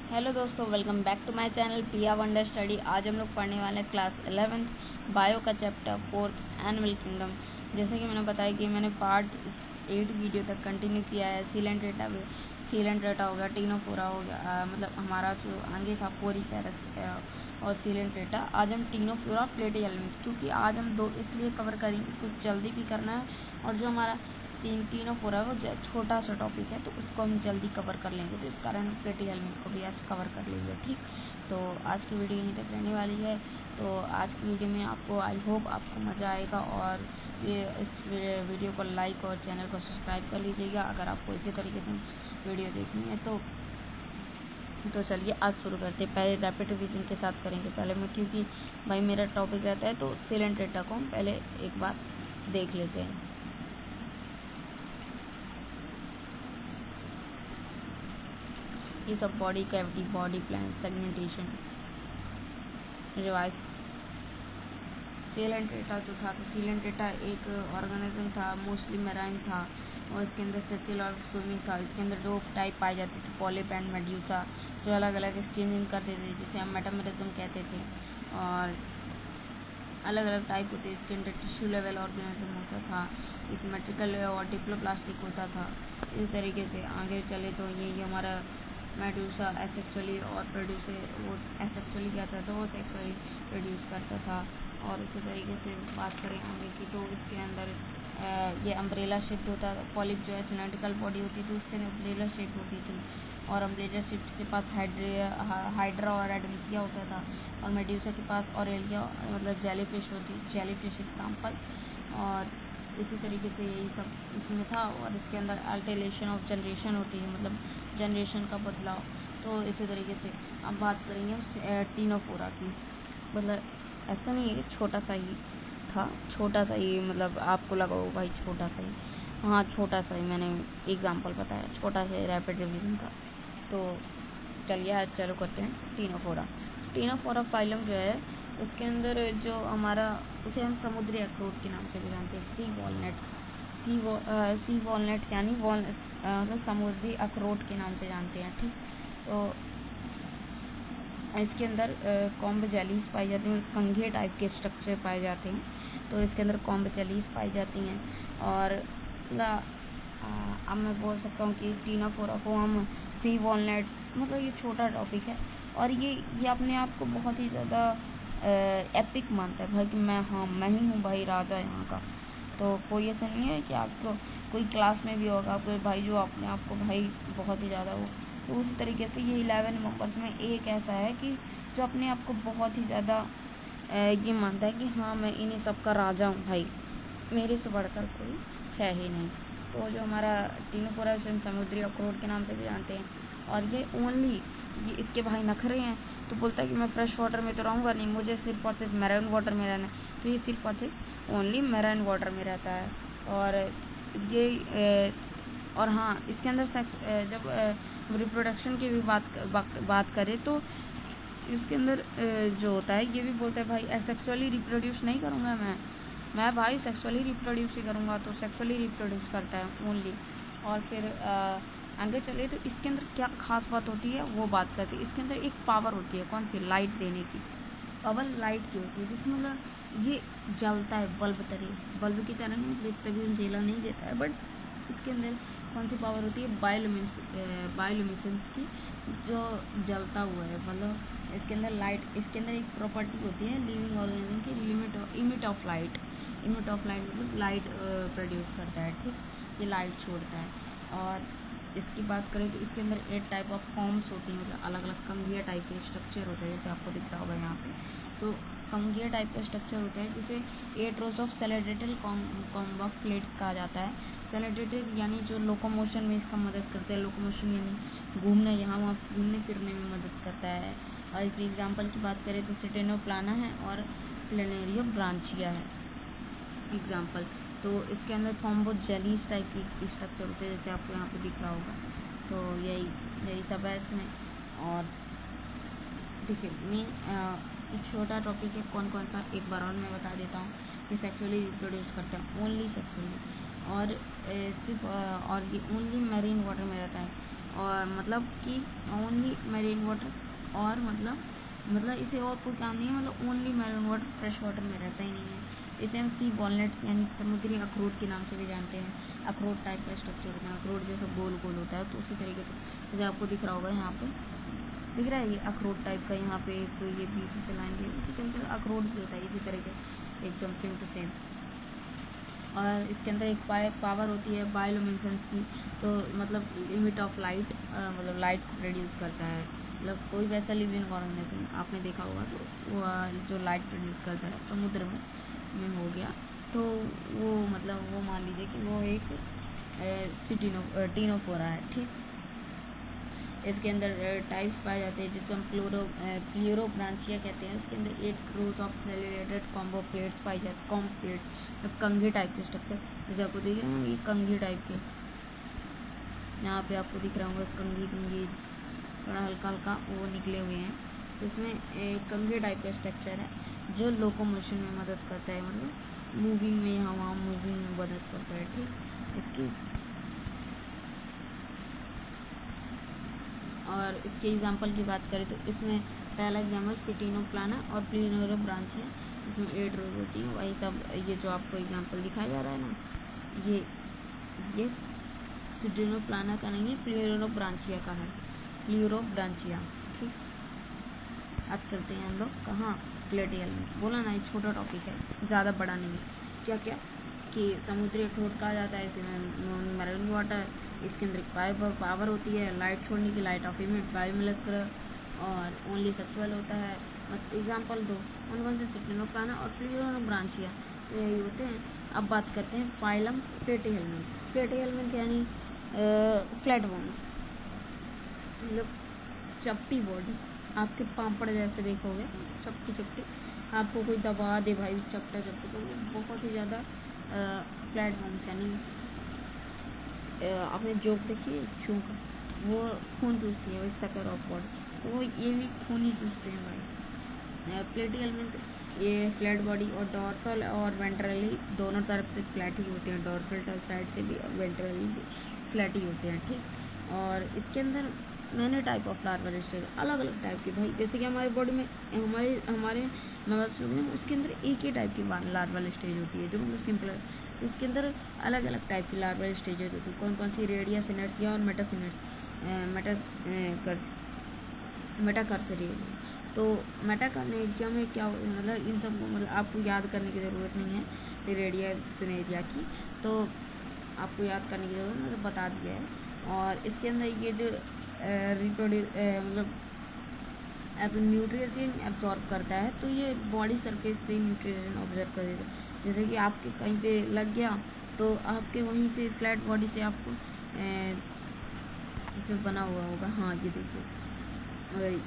Hello दोस्तों, welcome back to my channel Piya wonder study. आज हम लोग पढ़ने वाले हैं क्लास 11th बायो का चैप्टर 4th एनिमल किंगडम। जैसे कि मैंने बताया कि मैंने पार्ट 8 वीडियो तक कंटिन्यू किया है। सीलेंट्रेटा हो गया, टीनोफोरा हो गया, मतलब हमारा जो आगे था पोरीफेरस और सीलेंट्रेटा। आज हम टीनोफोरा प्लेटिहेल्मिन्थ, क्योंकि आज हम दो इसलिए कवर करेंगे, कुछ जल्दी भी करना है और जो हमारा टीनोफोरा वो छोटा सा टॉपिक है तो उसको हम जल्दी कवर कर लेंगे, तो इस कारण प्लेटिहेल्मिन्थ को भी आज कवर कर लेंगे। ठीक, तो आज की वीडियो यहीं तक रहने वाली है। तो आज की वीडियो में आपको आई होप आपको मज़ा आएगा और ये इस वीडियो को लाइक और चैनल को सब्सक्राइब कर लीजिएगा अगर आपको इसी तरीके से वीडियो देखनी है। तो चलिए आज शुरू करते हैं। पहले रैपिड रिवीजन के साथ करेंगे पहले मैं, क्योंकि भाई मेरा टॉपिक रहता है तो सीलेंट्रेटा को हम पहले एक बार देख लेते हैं। ये सब body cavity, body plan, segmentation, revise. Coelenterata जो था, तो सीलेंट्रेटा एक ऑर्गेनिज्म था, मोस्टली मेराइन था और इसके अंदर सेसिल और स्विमिंग था। इसके अंदर दो टाइप पाए जाते थे, पॉलिप एंड मेड्यूसा, जो अलग अलग एक्सचेंजिंग करते थे, जिसे हम मेटामेरिज्म कहते थे। और अलग अलग टाइप होते हैं। इसके अंदर टिश्यू लेवल ऑर्गेनिज्म होता था, एक मेट्रिकल और डिप्लोप्लास्टिक होता था। इस तरीके से आगे चले तो ये हमारा मेडूसा एसेक्सुअली और प्रोड्यूस, वो एसेक्सुअली कहता था, वो सेक्सुअली प्रोड्यूस करता था। और इसी तरीके से बात करें आगे की तो इसके अंदर ये अम्ब्रेला शेप होता था। पॉलिप जो है सिलेंड्रिकल बॉडी होती थी, उसके अंदर अम्ब्रेला शेप होती थी और अम्ब्रेला शेप के पास हाइड्रा और एडमिसिया होता था और मेड्यूसा के पास ऑरेलिया मतलब जेलीफिश होती, जेलीफिश एग्जाम्पल। और इसी तरीके से यही सब इसमें था। और इसके अंदर अल्टरेशन ऑफ जनरेशन होती है, मतलब जनरेशन का बदलाव। तो इसी तरीके से अब बात करेंगे टीनोफोरा की। मतलब ऐसा नहीं है कि छोटा सा ही था, छोटा सा ही मतलब आपको लगा हो भाई छोटा सा ही, हाँ छोटा सा ही, मैंने एग्जाम्पल बताया, छोटा सा रैपिड रिवीजन का। तो चलिए आज चालू करते हैं टीनोफोरा फाइलम जो है, उसके अंदर जो हमारा, उसे हम समुद्री अखरोट के नाम से भी जानते हैं, सी वॉलनट यानी मतलब समुद्री अखरोट के नाम से जानते हैं। ठीक, तो इसके अंदर कॉम्ब जेलीज पाई जाती हैं, कंघे टाइप के स्ट्रक्चर पाए जाते हैं। तो इसके अंदर कॉम्ब जेलीज पाई जाती हैं। और अब मैं बोल सकता हूँ कि टीनोफोरा को हम सी वॉलनट, मतलब ये छोटा टॉपिक है और ये अपने आप को बहुत ही ज़्यादा एपिक मानता है भाई कि मैं ही हूँ भाई राजा यहाँ का। तो कोई ऐसा नहीं है कि आपको कोई क्लास में भी होगा कोई भाई जो अपने आप को भाई बहुत ही ज़्यादा हो, तो उस तरीके से ये 11 मेंबर्स में एक ऐसा है कि जो अपने आप को बहुत ही ज़्यादा ये मानता है कि हाँ मैं इन्हीं सब का राजा हूँ भाई, मेरे से बढ़कर कोई है ही नहीं। तो जो हमारा टीनोफोरा हम समुद्री अखरोट के नाम से भी जानते हैं। और ये इसके भाई नखरे हैं, तो बोलता है कि मैं फ्रेश वाटर में तो रहूँगा नहीं, मुझे सिर्फ और सिर्फ मैराइन वाटर में रहना है। तो ये सिर्फ और सिर्फ ओनली मैराइन वाटर में रहता है। और ये और हाँ, इसके अंदर जब रिप्रोडक्शन की भी बात करें तो इसके अंदर जो होता है, ये भी बोलता है भाई एसेक्सुअली रिप्रोड्यूस नहीं करूँगा मैं भाई सेक्सुअली रिप्रोड्यूस ही करूँगा। तो सेक्सुअली रिप्रोड्यूस करता है ओनली। और फिर आगे चले तो इसके अंदर क्या खास बात होती है वो बात करते हैं। इसके अंदर एक पावर होती है, कौन सी, लाइट देने की पावर, लाइट की होती है, जिसमें मतलब ये जलता है बल्ब की तरह नहीं, तभी उजेला नहीं देता है, बट इसके अंदर कौन सी पावर होती है, बायोल्यूमिनेसेंस की, जो जलता हुआ है, मतलब इसके अंदर लाइट, इसके अंदर एक प्रॉपर्टी होती है लिविंग ऑर्गेनिज्म की, इमिट ऑफ लाइट मतलब लाइट प्रोड्यूस करता है। ठीक, ये लाइट छोड़ता है। और इसकी बात करें तो इसके अंदर 8 टाइप ऑफ फॉर्म्स होती हैं, मतलब अलग अलग कंघिया टाइप के स्ट्रक्चर होते हैं, जैसे आपको दिख रहा होगा यहाँ पे। तो कंघिया टाइप का स्ट्रक्चर होता है जिसे 8 रोज ऑफ सेलेडेटल कॉम्बॉक्स प्लेट्स कहा जाता है। सेलेडेटेड यानी जो लोकोमोशन में इसका मदद करता है, लोकोमोशन यानी घूमने, यहाँ वहाँ घूमने फिरने में मदद करता है। और इसकी एग्जाम्पल की बात करें तो सिटेनोप्लाना है और प्लेनेरियो ब्रांचिया है एग्जाम्पल। तो इसके अंदर फॉर्म जेलीज टाइप की स्ट्रक्चर होते हैं, जैसे आपको यहाँ पे दिख रहा होगा। तो यही सब है इसमें। और देखिए मैं छोटा टॉपिक है कौन कौन सा, एक बार और मैं बता देता हूँ कि सेक्सुअली रिप्रोड्यूस करता है ओनली सेक्सुअली, और सिर्फ और ये ओनली मैरीन वाटर में रहता है। और मतलब कि ओनली मैरीन वाटर, और मतलब इसे और कोई काम नहीं है, मतलब only marine water fresh water में रहता ही नहीं है। इसे हम सी वॉलनट्स यानी समुद्री अखरोट के नाम से भी जानते हैं। अखरोट टाइप का स्ट्रक्चर होता है, अखरोट जैसा गोल गोल होता है। तो उसी तरीके से जैसे आपको दिख रहा होगा, यहाँ पे दिख रहा है ये अखरोट टाइप का, यहाँ पे तो ये बीच से चलाएंगे, इसी तरीके से अखरोट भी होता है इसी तरीके एकदम सेम टू सेम। और इसके अंदर एक पावर होती है बायोल्यूमिनेसेंस की, तो मतलब लिमिट ऑफ लाइट, मतलब लाइट प्रोड्यूस करता है। मतलब कोई वैसा लिविंग ऑर्गेनिज्म आपने देखा होगा तो वो जो लाइट प्रोड्यूस करता है समुद्र में हो गया, तो वो मतलब वो मान लीजिए कि वो एक टीनोफोरा है। ठीक, इसके अंदर टाइप्स पाए जाते हैं जिसको हम प्लूरोब्रांचिया कहते हैं। इसके अंदर 8 रोज ऑफ सेलुलेटेड कॉम्बो प्लेट्स पाई जाती, कॉम्ब प्लेट्स, कंघी टाइप के स्ट्रक्चर। जैसे आपको दिख रहे हैं ये कंघी टाइप के, यहाँ पे आपको दिख रहा होगा कंघी थोड़ा हल्का हल्का वो निकले हुए हैं। तो इसमें एक कंघी टाइप का स्ट्रक्चर है जो लोकोमोशन में मदद करता है, मतलब मूविंग में, हवा मूविंग में मदद करता है। ठीक, इसकी और इसके एग्जाम्पल की बात करें तो इसमें पहला एग्जाम्पल सिटिनोप्लाना और प्लूरोब्रांचिया, इसमें 8 रोज होती है। वही सब ये जो आपको एग्जाम्पल दिखाया जा रहा है ना, ये सिटिनोप्लाना का नहीं है, प्लूरोब्रांचिया का है, प्लूरोब्रांचिया। ठीक, अब चलते हैं हम लोग कहाँ, प्लेटियल में। बोला ना, एक छोटा टॉपिक है, ज़्यादा बड़ा नहीं है। क्या क्या कि समुद्री अखरोट कहा जाता है, इसमें मैरीन वाटर, इसके अंदर पावर होती है लाइट छोड़ने की, लाइट ऑफ इमिट बायोमोलिकुलर, और ओनली सेक्सुअल होता है। बस एग्जाम्पल दो, कौन से, सिटिनोप्लाना और प्लूरोब्रांचिया, तो यही होते हैं। अब बात करते हैं फाइलम प्लेटिहेल्मिन्थ। प्लेटिहेल्मिन्थ यानी फ्लैट बोन्स, मतलब चपटी बॉडी, आपके पापड़ जैसे देखोगे चपटी चपटी, आपको कोई दबा दे भाई चपटा चपटी, तो वो बहुत ही ज़्यादा फ्लैट बोन्स यानी आपने जोक देखी है, चूक, वो खून चूसती है, वो सकर ऑफ गॉड, तो वो ये भी खून ही चूसते हैं भाई। प्लेटिहेल्मिन्थ ये फ्लैट बॉडी और डॉर्सल और वेंट्रली दोनों तरफ से फ्लैट ही होते हैं, डॉर्सल साइड से भी और वेंट्रली भी फ्लैट ही होते हैं। ठीक, और इसके अंदर मैंने टाइप ऑफ लार्वल स्टेज, अलग अलग टाइप के भाई, जैसे कि हमारे बॉडी में हमारे नर्वस लोग हैं, उसके अंदर एक ही टाइप की लार्वल स्टेज होती है जो मतलब सिंपल है। इसके अंदर अलग अलग टाइप की लार्वल स्टेजेस होती है। कौन कौन सी, रेडिया सिनेर्जिया और मेटाकार्सेरिया। तो मेटाकार्सेरिया में क्या मतलब इन सबको मतलब आपको याद करने की ज़रूरत नहीं है रेडिया सिनेर्जिया की, तो आपको याद करने की ज़रूरत मतलब बता दिया है। और इसके अंदर ये जो मतलब न्यूट्रिशन एब्जॉर्ब करता है, तो ये बॉडी सरफेस से न्यूट्रिशन ऑब्जर्व करेगा। जैसे कि आपके कहीं पे लग गया तो आपके वहीं से फ्लैट बॉडी से आपको इसमें बना हुआ होगा, हाँ ये देखिए,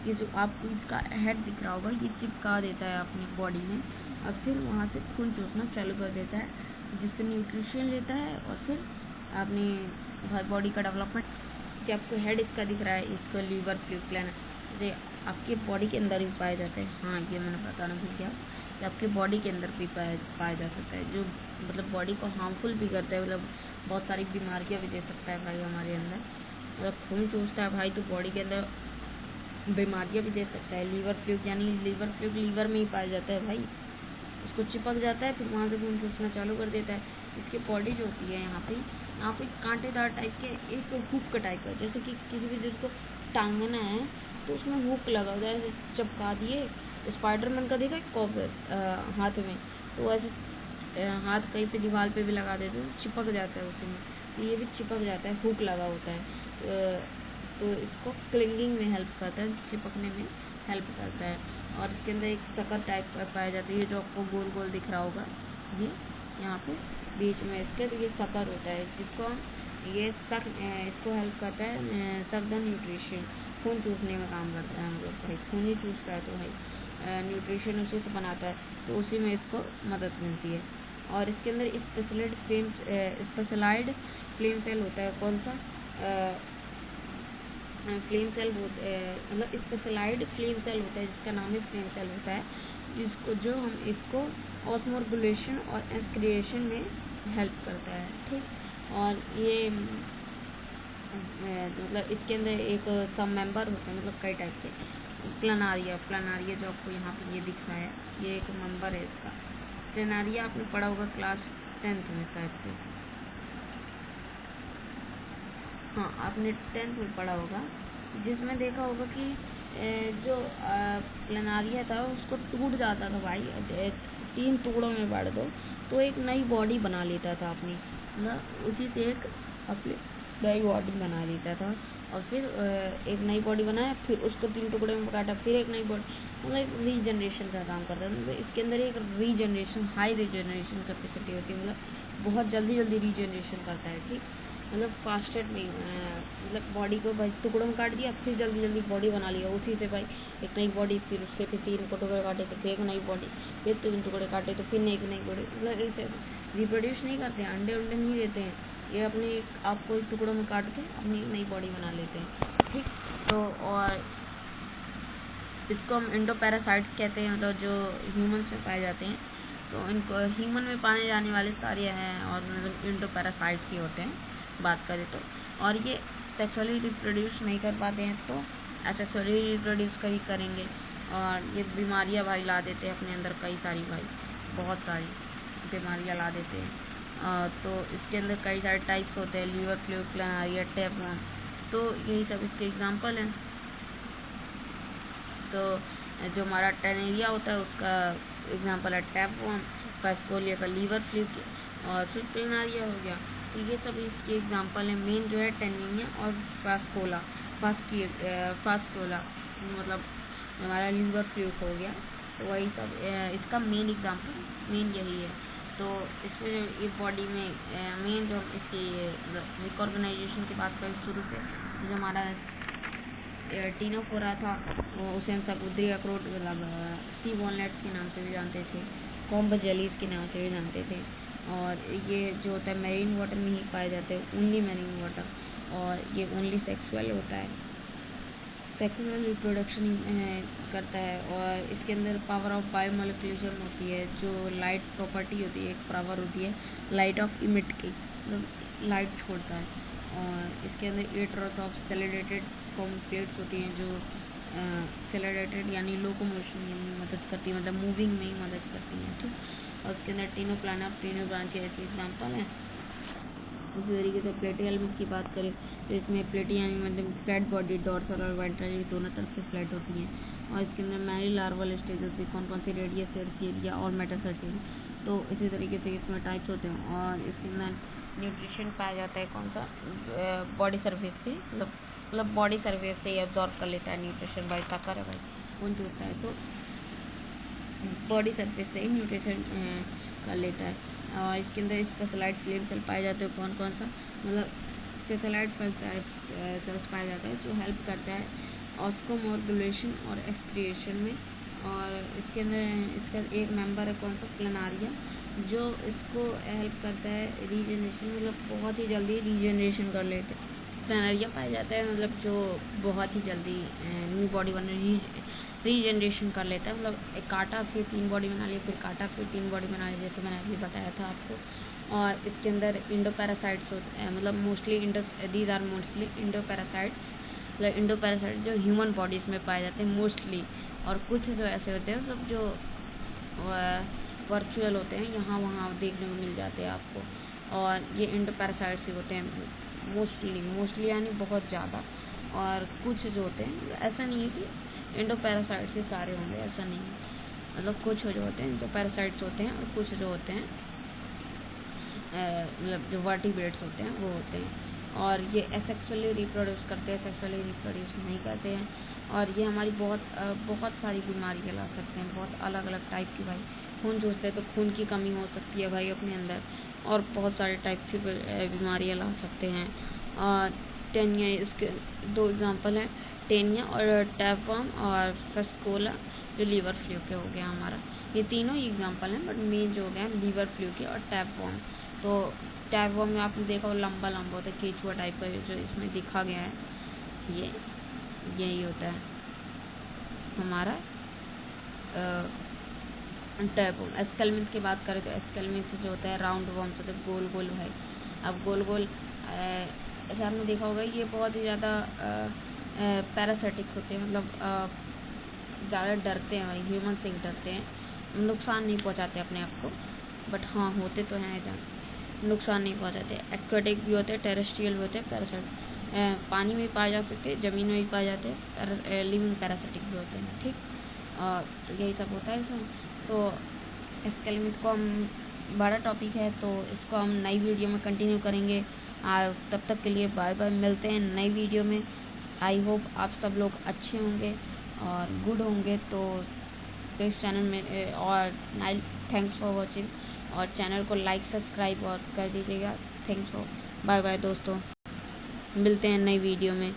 ये जो आपको इसका हेड दिख रहा होगा, ये चिपका देता है अपनी बॉडी में, और फिर वहाँ से खून चूसना चालू कर देता है, जिससे न्यूट्रिशन लेता है, और फिर अपनी बॉडी का डेवलपमेंट। कि आपको हेड इसका दिख रहा है, इसको लीवर फ्लूइड प्लान जैसे आपके बॉडी के अंदर भी पाया जाता है। हाँ, ये मैंने बताना भूल गया कि आपके बॉडी के अंदर भी पाया जा सकता है, जो मतलब बॉडी को हार्मफुल भी करता है, मतलब बहुत सारी बीमारियाँ भी दे सकता है भाई हमारे अंदर। मतलब खून चूसता है भाई, तो बॉडी के अंदर बीमारियाँ भी दे सकता है। लीवर फ्लूइड यानी लीवर फ्लूइड लीवर में ही पाया जाता है भाई, उसको चिपक जाता है, फिर वहाँ से खून चूसना चालू कर देता है। इसकी बॉडी जो होती है यहाँ पे कांटेदार टाइप के एक हुक टाइप का, जैसे कि किसी भी चीज़ को टांगना है तो उसमें हुक लगा होता है, जैसे चिपका दिए। स्पाइडरमैन का देखा कॉपर हाथ में, तो ऐसे हाथ कहीं पे दीवार पे भी लगा देते हैं, चिपक जाता है उसमें, तो ये भी चिपक जाता है, हुक लगा होता है। तो इसको क्लिंगिंग में हेल्प करता है, चिपकने में हेल्प करता है। और इसके अंदर एक सकर टाइप का पाया जाता है, ये जो आपको गोल गोल दिख रहा होगा, ये यहाँ पे बीच में इसके, तो ये सकर होता है, जिसको हम इसको हेल्प करता है सकदन न्यूट्रिशन, खून चूसने में काम करता है। हम लोग भाई खून ही चूसता है, तो भाई न्यूट्रिशन उसी से बनाता है, तो उसी में इसको मदद मिलती है। और इसके अंदर स्पेशलाइड फ्लेम सेल होता है, कौन सा फ्लेम सेल मतलब स्पेशलाइड फ्लेम सेल होता है, जिसका नाम ही फ्लेम सेल होता है, जो हम इसको ऑस्मोगुलेशन और एक्सक्रिएशन में हेल्प करता है। ठीक, और ये मतलब इसके अंदर एक सब मेंबर होते हैं, मतलब कई टाइप के। प्लानारिया जो आपको यहाँ पे ये दिख रहा है, ये एक मेंबर है इसका। प्लानारिया आपने पढ़ा होगा क्लास 10th में शायद से। हाँ, आपने 10th में पढ़ा होगा, जिसमें देखा होगा कि जो प्लानारिया था उसको टूट जाता था भाई, 3 टुकड़ों में बांट दो तो एक नई बॉडी बना लेता था अपनी, मतलब उसी से एक अपनी नई बॉडी बना लेता था। और फिर एक नई बॉडी बनाया, फिर उसको 3 टुकड़े में काटा, फिर एक नई बॉडी, मतलब एक रीजनरेशन का काम करता है। मतलब इसके अंदर एक रीजनरेशन, हाई रीजनरेशन कैपेसिटी होती है, मतलब बहुत जल्दी रीजनरेशन करता है, ठीक। मतलब फास्टेस्ट नहीं, मतलब बॉडी को भाई टुकड़ों में काट दिया, फिर जल्दी बॉडी बना लिया उसी से भाई एक नई बॉडी, फिर उसके फिर 3 को टुकड़े काटे तो फिर एक नई बॉडी, फिर 3 टुकड़े काटे तो फिर एक नई बॉडी। मतलब ऐसे रिप्रोड्यूस नहीं करते हैं, अंडे नहीं देते हैं, ये अपने आपको एक टुकड़ों में काट के अपनी नई बॉडी बना लेते हैं, ठीक। तो और इसको हम इंडोपैरासाइट्स कहते हैं, मतलब जो ह्यूमन्स में पाए जाते हैं। तो इनको ह्यूमन में पाए जाने वाले सारे हैं और मतलब इंडोपैरासाइट्स ही होते हैं बात करें तो। और ये सेक्सुअली रिप्रोड्यूस नहीं कर पाते हैं तो असेक्सुअली रिप्रोड्यूस करेंगे, और ये बीमारियां भाई ला देते हैं अपने अंदर, कई सारी भाई, बहुत सारी बीमारियां ला देते हैं। तो इसके अंदर कई सारे टाइप्स होते हैं, लीवर फ्लू, प्लानारिया, टैपवर्म, तो यही सब इसके एग्जांपल हैं। तो जो हमारा टेनेरिया होता है उसका एग्जांपल है टैपवर्म, फास्कोलिया का लीवर फ्लू, और फिर प्लानारिया हो गया। तो ये सब इसके एग्जांपल हैं। मेन जो है टेनेरिया और फास्कोला, मतलब हमारा लीवर फ्लू हो गया। तो वही सब इसका मेन एग्जांपल मेन यही है। तो इसमें ये बॉडी में मेन जो इसकी रिकॉर्गनाइजेशन की बात करें शुरू से, जो हमारा टीनोफोरा था उसे हम समुद्री अखरोट, मतलब सी वॉलनट्स के नाम से भी जानते थे, कॉम्ब जेलीज के नाम से भी जानते थे। और ये जो होता है मैरीन वाटर में ही पाए जाते हैं, ओनली मैरीन वाटर, और ये ओनली सेक्सुअल होता है, सेक्सुअल रिप्रोडक्शन करता है। और इसके अंदर पावर ऑफ बायोमोलिकुलरिज्म होती है, जो लाइट प्रॉपर्टी होती है, एक पावर होती है लाइट ऑफ इमिट की, मतलब लाइट छोड़ता है। और इसके अंदर 8 रॉस ऑफ सेलेडेटेड फॉर्म प्लेट्स होती हैं, जो सेलेडेटेड यानी लोकोमोशन में मदद करती है, मतलब मूविंग में ही मदद करती हैं, ठीक। और उसके अंदर टीनो प्लाना, टीनो ब्रांच ऐसे एग्जाम्पल हैं। उसी तरीके से प्लेटियल्स की बात करें तो इसमें प्लेटी यानी मतलब फ्लैट बॉडी, डॉर्सल और वेंट्रल दोनों तरफ से फ्लैट होती हैं। और इसके अंदर मैरी लार्वल स्टेजेस भी कौन सी रेडियस, टर्शियरी और मेटासर्शियरी, तो इसी तरीके से इसमें टाइप्स होते हैं। और इसके अंदर न्यूट्रिशन पाया जाता है कौन सा, बॉडी सर्फेस से, मतलब बॉडी सर्फेस से एब्जॉर्ब कर लेता है न्यूट्रिशन, भाई ताकत है भाई कौन होता है, तो बॉडी सर्फेस से ही न्यूट्रिशन कर लेता है। और इसके अंदर स्पेशलाइज्ड स्लिम सेल पाए जाते हैं कौन सा, मतलब स्पेशलाइज्ड सेल्स पाया जाता है जो हेल्प करता है ऑस्मोमोडुलेशन और एक्सक्रिएशन में। और इसके अंदर इसका एक मेंबर है कौन सा, प्लानारिया, जो इसको हेल्प करता है रीजनरेशन, मतलब बहुत ही जल्दी रीजनरेशन कर लेते हैं। प्लानारिया पाया जाता है मतलब जो बहुत ही जल्दी न्यू बॉडी बनने रीजनरेशन कर लेता है, मतलब एक काटा फिर 3 बॉडी बना लिया, फिर काटा फिर 3 बॉडी बना लिया, जैसे मैंने अभी बताया था आपको। और इसके अंदर इंडोपैरासाइट्स होते हैं, मतलब मोस्टली दीज आर मोस्टली इंडोपैरासाइट्स, मतलब इंडोपैरासाइट जो ह्यूमन बॉडीज में पाए जाते हैं मोस्टली। और कुछ जो ऐसे होते हैं सब जो वर्चुअल होते हैं, यहाँ वहाँ देखने को मिल जाते हैं आपको। और ये इंडोपैरासाइट्स ही होते हैं मोस्टली यानी बहुत ज़्यादा। और कुछ जो होते हैं, ऐसा नहीं है कि इंडोपैरासाइट्स ही सारे होंगे, ऐसा नहीं है, मतलब कुछ जो होते हैं इंडोपैरासाइट्स होते हैं, और कुछ जो होते हैं मतलब जो वर्टिब्रेट्स होते हैं वो होते हैं। और ये एसेक्सुअली रिप्रोड्यूस करते हैं, सेक्सुअली रिप्रोड्यूस नहीं करते हैं। और ये हमारी बहुत सारी बीमारियाँ ला सकते हैं, बहुत अलग अलग टाइप की, भाई खून चूसते हैं तो खून की कमी हो सकती है भाई अपने अंदर, और बहुत सारे टाइप की बीमारियाँ ला सकते हैं। और टेनिया, इसके 2 एग्जांपल हैं, टेनिया और टैपवर्म, और फास्कोला जो लीवर फ्लू के हो गया हमारा। ये तीनों ही एग्जांपल हैं, बट मेन जो हो गया लीवर फ्लू के और टैपवर्म। तो टैपवर्म में आपने देखा वो लंबा होता है, केचुआ टाइप का, जो इसमें दिखा गया है, यही होता है हमारा टैपवर्म। एस्केलमिन्थ की बात करें तो एस्केलमिन्थ जो होता है राउंड वर्म्स होते हैं, गोल भाई। अब गोल ऐसे आपने देखा होगा ये बहुत ही ज़्यादा पैरासिटिक होते हैं, मतलब ज़्यादा डरते हैं भाई, ह्यूमन से ही डरते हैं, नुकसान नहीं पहुंचाते अपने आप को, बट हाँ होते तो हैं ऐसा, नुकसान नहीं पहुंचाते। एक्वेटिक भी होते हैं, टेरेस्ट्रियल भी होते हैं, पैरासाइट पानी में पाए जा सकते हैं, ज़मीन में भी पाए जाते हैं, लिविंग पैरासिटिक भी होते हैं, ठीक। और यही सब होता है इसमें। तो एक्सकेलमिस को हम बड़ा टॉपिक है, तो इसको हम नई वीडियो में कंटिन्यू करेंगे। तब तक के लिए बाय बाय, मिलते हैं नई वीडियो में। आई होप आप सब लोग अच्छे होंगे और गुड होंगे। तो इस चैनल में और थैंक्स फॉर वॉचिंग, और चैनल को लाइक सब्सक्राइब और कर दीजिएगा। थैंक्स फॉर, बाय बाय दोस्तों, मिलते हैं नई वीडियो में।